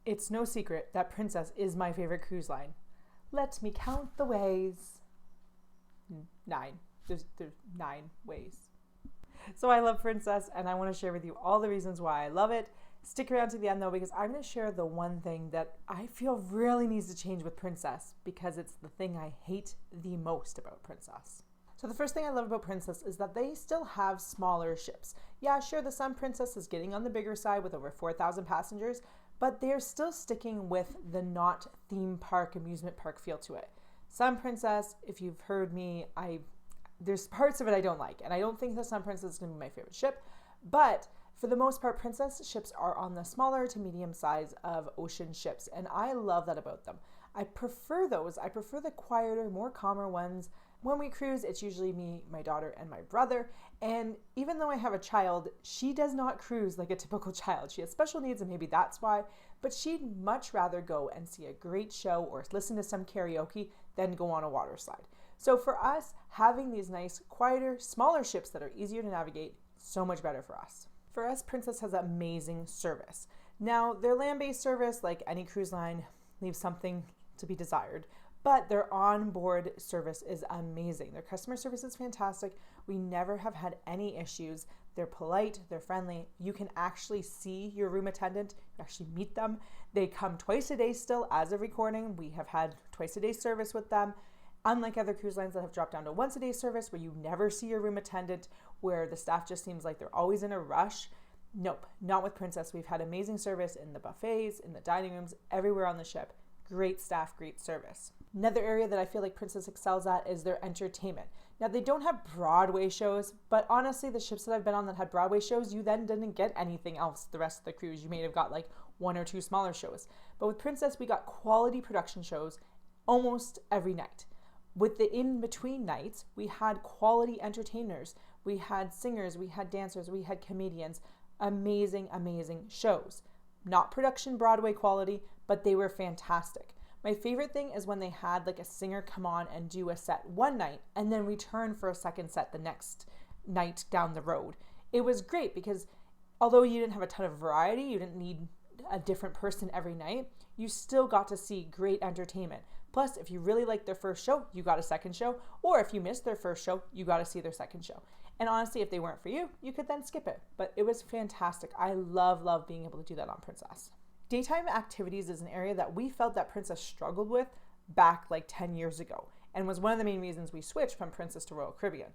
It's no secret that Princess is my favorite cruise line. Let me count the ways. 9. There's 9 ways. So I love Princess, and I want to share with you all the reasons why I love it. Stick around to the end though, because I'm going to share the one thing that I feel really needs to change with Princess, because it's the thing I hate the most about Princess. So the first thing I love about Princess is that they still have smaller ships. Yeah, sure, the Sun Princess is getting on the bigger side with over 4,000 passengers, but they're still sticking with the not theme park, amusement park feel to it. Sun Princess, if you've heard me, there's parts of it I don't like, and I don't think the Sun Princess is going to be my favorite ship, but for the most part, Princess ships are on the smaller to medium size of ocean ships, and I love that about them. I prefer those. I prefer the quieter, more calmer ones. When we cruise, it's usually me, my daughter, and my brother, and even though I have a child, she does not cruise like a typical child. She has special needs, and maybe that's why, but she'd much rather go and see a great show or listen to some karaoke than go on a water slide. So for us, having these nice, quieter, smaller ships that are easier to navigate, so much better for us. For us, Princess has amazing service. Now, their land-based service, like any cruise line, leaves something to be desired, but their onboard service is amazing. Their customer service is fantastic. We never have had any issues. They're polite, they're friendly. You can actually see your room attendant, you actually meet them. They come twice a day still as of recording. We have had twice a day service with them. Unlike other cruise lines that have dropped down to once a day service where you never see your room attendant, where the staff just seems like they're always in a rush. Nope, not with Princess. We've had amazing service in the buffets, in the dining rooms, everywhere on the ship. Great staff, great service. Another area that I feel like Princess excels at is their entertainment. Now, they don't have Broadway shows, but honestly, the ships that I've been on that had Broadway shows, you then didn't get anything else the rest of the cruise. You may have got like 1 or 2 smaller shows. But with Princess, we got quality production shows almost every night. With the in-between nights, we had quality entertainers. We had singers, we had dancers, we had comedians. Amazing, amazing shows. Not production Broadway quality, but they were fantastic. My favorite thing is when they had like a singer come on and do a set one night and then return for a second set the next night down the road. It was great because although you didn't have a ton of variety, you didn't need a different person every night, you still got to see great entertainment. Plus, if you really liked their first show, you got a second show. Or if you missed their first show, you got to see their second show. And honestly, if they weren't for you, you could then skip it. But it was fantastic. I love being able to do that on Princess. Daytime activities is an area that we felt that Princess struggled with back like 10 years ago and was one of the main reasons we switched from Princess to Royal Caribbean.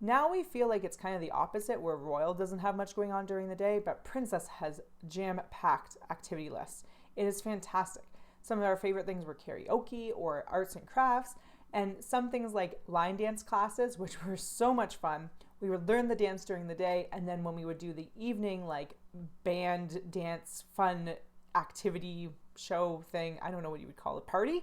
Now we feel like it's kind of the opposite, where Royal doesn't have much going on during the day, but Princess has jam-packed activity lists. It is fantastic. Some of our favorite things were karaoke or arts and crafts, and some things like line dance classes, which were so much fun. We would learn the dance during the day, and then when we would do the evening, like band dance, fun activity show thing, I don't know what you would call it, party,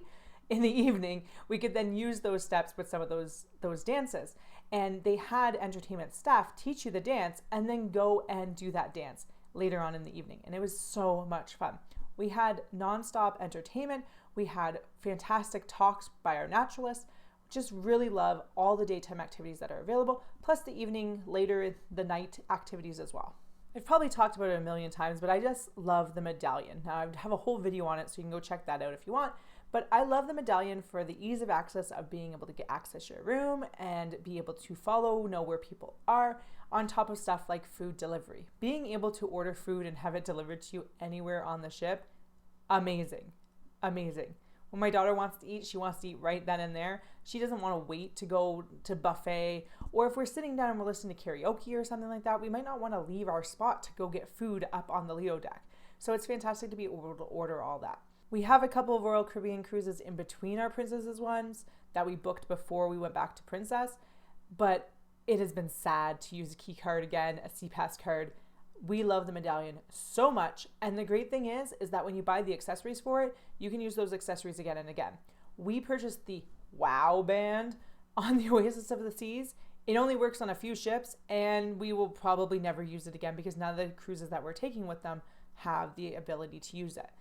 in the evening, we could then use those steps with some of those dances. And they had entertainment staff teach you the dance and then go and do that dance later on in the evening. And it was so much fun. We had nonstop entertainment. We had fantastic talks by our naturalists. Just really love all the daytime activities that are available, plus the evening, later the night activities as well. I've probably talked about it a million times, but I just love the Medallion. Now I have a whole video on it, so you can go check that out if you want. But I love the Medallion for the ease of access of being able to get access to your room and be able to know where people are, on top of stuff like food delivery. Being able to order food and have it delivered to you anywhere on the ship, amazing, amazing. When my daughter wants to eat, she wants to eat right then and there. She doesn't want to wait to go to buffet, or if we're sitting down and we're listening to karaoke or something like that, we might not want to leave our spot to go get food up on the Lido deck. So it's fantastic to be able to order all that. We have a couple of Royal Caribbean cruises in between our Princesses ones that we booked before we went back to Princess, but it has been sad to use a key card again, a SeaPass card. We love the Medallion so much, and the great thing is that when you buy the accessories for it, you can use those accessories again and again. We purchased the WOW band on the Oasis of the Seas. It only works on a few ships, and we will probably never use it again because none of the cruises that we're taking with them have the ability to use it.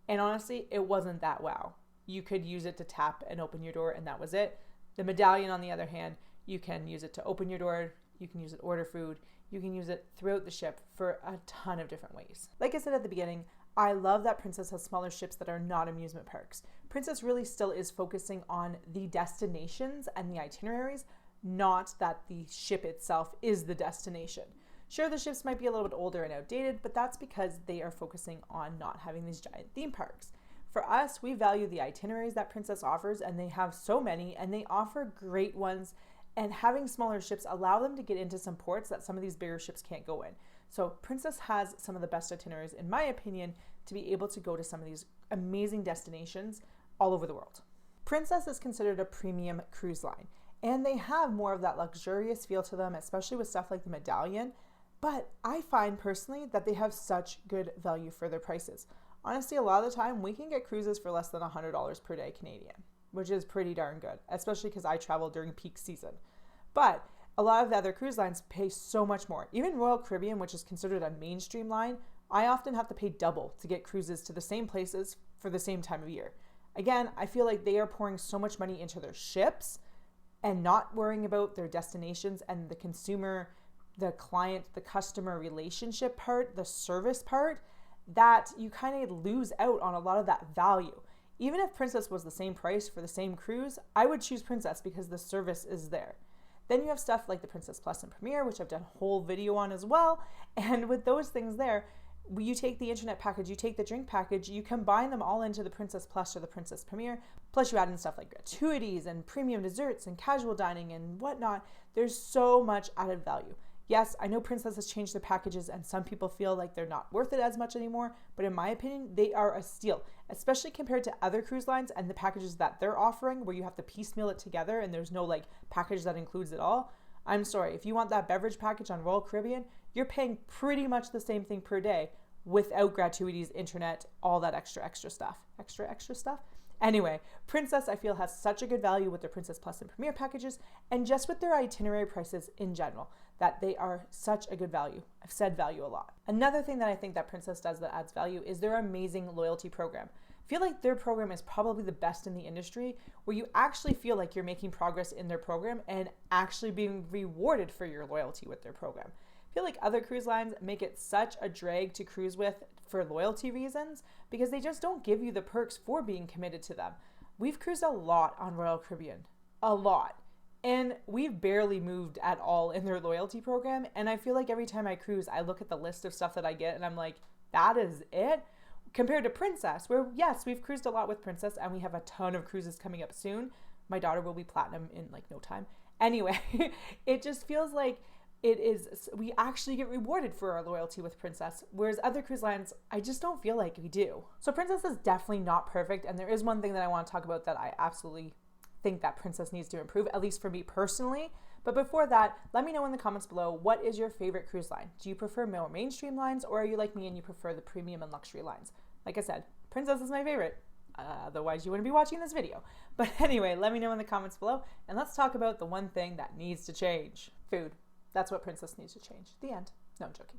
And honestly, it wasn't that wow. You could use it to tap and open your door, and that was it. The Medallion, on the other hand, you can use it to open your door, you can use it to order food, you can use it throughout the ship for a ton of different ways. Like I said at the beginning, I love that Princess has smaller ships that are not amusement parks. Princess really still is focusing on the destinations and the itineraries, not that the ship itself is the destination. Sure, the ships might be a little bit older and outdated, but that's because they are focusing on not having these giant theme parks. For us, we value the itineraries that Princess offers, and they have so many, and they offer great ones, and having smaller ships allow them to get into some ports that some of these bigger ships can't go in. So Princess has some of the best itineraries, in my opinion, to be able to go to some of these amazing destinations all over the world. Princess is considered a premium cruise line, and they have more of that luxurious feel to them, especially with stuff like the Medallion. But I find personally that they have such good value for their prices. Honestly, a lot of the time we can get cruises for less than $100 per day Canadian, which is pretty darn good, especially because I travel during peak season. But a lot of the other cruise lines pay so much more. Even Royal Caribbean, which is considered a mainstream line, I often have to pay double to get cruises to the same places for the same time of year. Again, I feel like they are pouring so much money into their ships and not worrying about their destinations and the consumer, the client, the customer relationship part, the service part, that you kind of lose out on a lot of that value. Even if Princess was the same price for the same cruise, I would choose Princess because the service is there. Then you have stuff like the Princess Plus and Premier, which I've done a whole video on as well. And with those things there, you take the internet package, you take the drink package, you combine them all into the Princess Plus or the Princess Premier, plus you add in stuff like gratuities and premium desserts and casual dining and whatnot. There's so much added value. Yes, I know Princess has changed their packages and some people feel like they're not worth it as much anymore, but in my opinion, they are a steal, especially compared to other cruise lines and the packages that they're offering where you have to piecemeal it together and there's no like package that includes it all. I'm sorry, if you want that beverage package on Royal Caribbean, you're paying pretty much the same thing per day without gratuities, internet, all that extra stuff. Extra stuff? Anyway, Princess I feel has such a good value with their Princess Plus and Premier packages and just with their itinerary prices in general, that they are such a good value. I've said value a lot. Another thing that I think that Princess does that adds value is their amazing loyalty program. I feel like their program is probably the best in the industry, where you actually feel like you're making progress in their program and actually being rewarded for your loyalty with their program. I feel like other cruise lines make it such a drag to cruise with for loyalty reasons because they just don't give you the perks for being committed to them. We've cruised a lot on Royal Caribbean, a lot. And we've barely moved at all in their loyalty program. And I feel like every time I cruise, I look at the list of stuff that I get and I'm like, that is it? Compared to Princess, where yes, we've cruised a lot with Princess and we have a ton of cruises coming up soon. My daughter will be platinum in like no time. Anyway, it just feels like we actually get rewarded for our loyalty with Princess, whereas other cruise lines, I just don't feel like we do. So Princess is definitely not perfect. And there is one thing that I want to talk about that I absolutely think that Princess needs to improve, at least for me personally. But before that, let me know in the comments below, what is your favorite cruise line? Do you prefer more mainstream lines, or are you like me and you prefer the premium and luxury lines? Like I said, Princess is my favorite. Otherwise you wouldn't be watching this video. But anyway, let me know in the comments below, and let's talk about the one thing that needs to change. Food. That's what Princess needs to change. The end. No, I'm joking.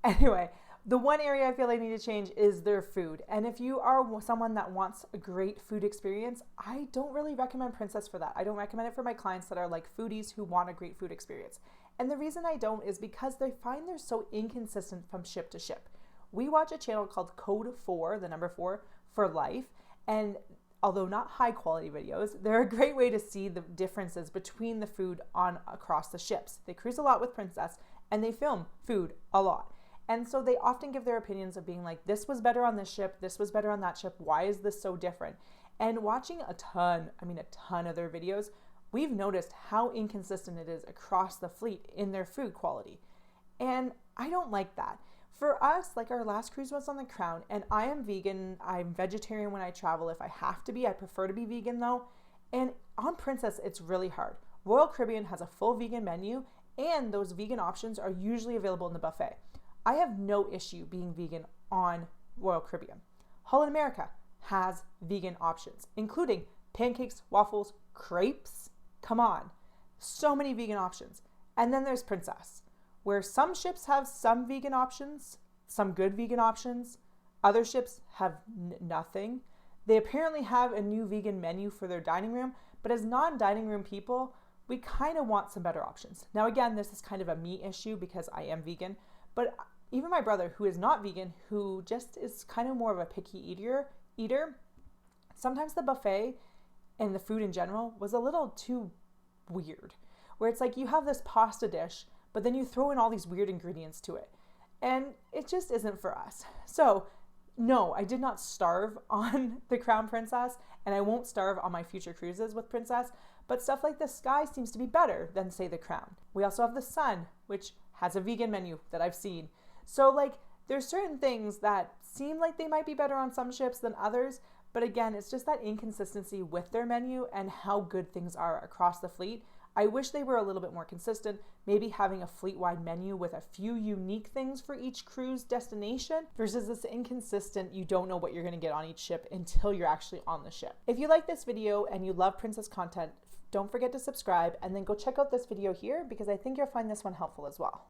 Anyway, the one area I feel I need to change is their food. And if you are someone that wants a great food experience, I don't really recommend Princess for that. I don't recommend it for my clients that are like foodies who want a great food experience. And the reason I don't is because they find they're so inconsistent from ship to ship. We watch a channel called Code 4, the number 4, for life. And although not high quality videos, they're a great way to see the differences between the food across the ships. They cruise a lot with Princess and they film food a lot. And so they often give their opinions of being like, this was better on this ship, this was better on that ship, why is this so different? And watching a ton of their videos, we've noticed how inconsistent it is across the fleet in their food quality. And I don't like that. For us, like our last cruise was on the Crown, and I am vegan, I'm vegetarian when I travel if I have to be, I prefer to be vegan though. And on Princess, it's really hard. Royal Caribbean has a full vegan menu, and those vegan options are usually available in the buffet. I have no issue being vegan on Royal Caribbean. Holland America has vegan options, including pancakes, waffles, crepes. Come on. So many vegan options. And then there's Princess, where some ships have some vegan options, some good vegan options. Other ships have nothing. They apparently have a new vegan menu for their dining room, but as non-dining room people, we kind of want some better options. Now, again, this is kind of a me issue because I am vegan, but even my brother, who is not vegan, who just is kind of more of a picky eater, sometimes the buffet and the food in general was a little too weird, where it's like you have this pasta dish, but then you throw in all these weird ingredients to it. And it just isn't for us. So no, I did not starve on the Crown Princess, and I won't starve on my future cruises with Princess, but stuff like the Sky seems to be better than, say, the Crown. We also have the Sun, which has a vegan menu that I've seen. So like, there's certain things that seem like they might be better on some ships than others, but again, it's just that inconsistency with their menu and how good things are across the fleet. I wish they were a little bit more consistent, maybe having a fleet-wide menu with a few unique things for each cruise destination versus this inconsistent, you don't know what you're gonna get on each ship until you're actually on the ship. If you like this video and you love Princess content, don't forget to subscribe and then go check out this video here because I think you'll find this one helpful as well.